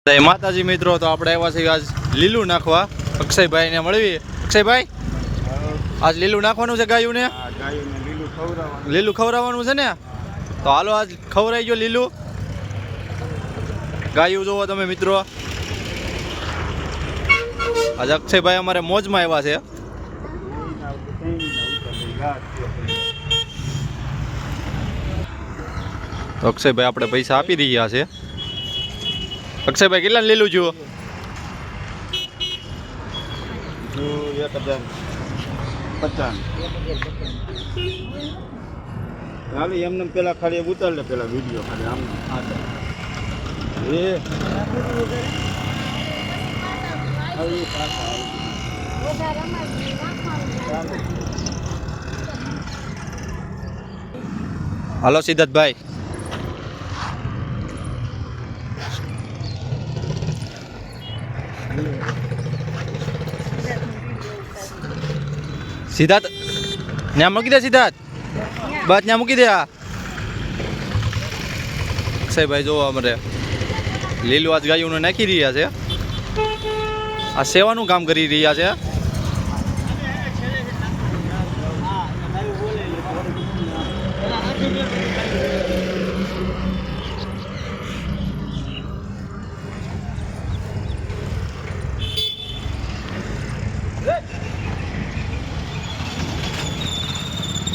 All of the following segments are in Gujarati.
જય માતાજી મિત્રો, તો આપણે આવ્યા છીએ આજ લીલું નાખવા અક્ષયભાઈને મળવી. અક્ષયભાઈ, આજ લીલું નાખવાનું છે ગાયુંને? લીલું ખવડાવવાનું છે ને? તો હાલો આજ ખવડાવી ગયો લીલું. ગાયું જોવો તમે મિત્રો, આજ અક્ષયભાઈ અમારે મોજમાં આવ્યા છે. તો અક્ષયભાઈ આપણે પૈસા આપી રહ્યા છે. અક્ષયભાઈ કેટલા લીલું જુઓ? 1050. હાલો એમને પેલા ખાલી ઉતાર લે, પેલા વિડીયો ખાલી આમ હાલો સિદ્ધાર્થભાઈ. સિદ્ધાર્થ ત્યાં મૂકી દે. સિદ્ધાર્થ બસ ત્યાં મૂકી દે. આ અક્ષયભાઈ જોવો અમારે લીલું આજ ગાયું નાખી રહ્યા છે. આ સેવાનું કામ કરી રહ્યા છે.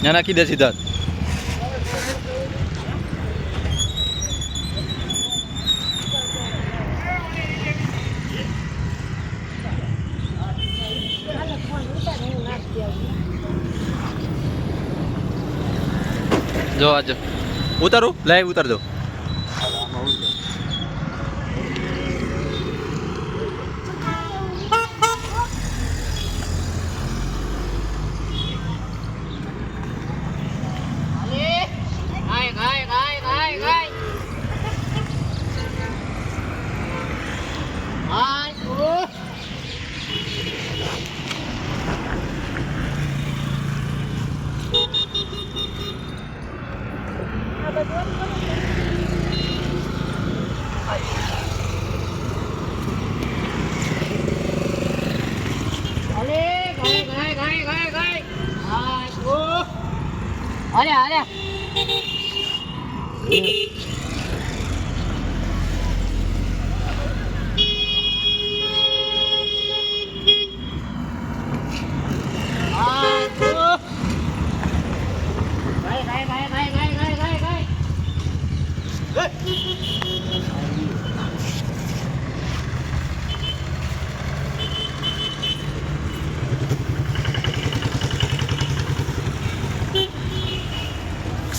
ત્યાં નાખી દે સિદ્ધાર્થ. જો આજે ઉતારું, લાઈવ ઉતાર દો. અરે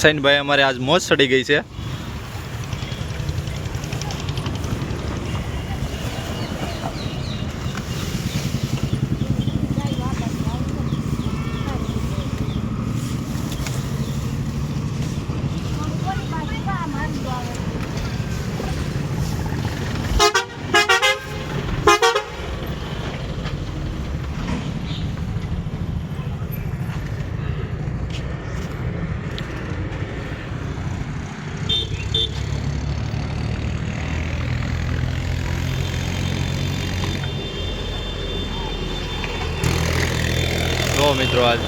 સૈનભાઈ અમારે આજ મોજ ચડી ગઈ છે. જો મિત્રો આજ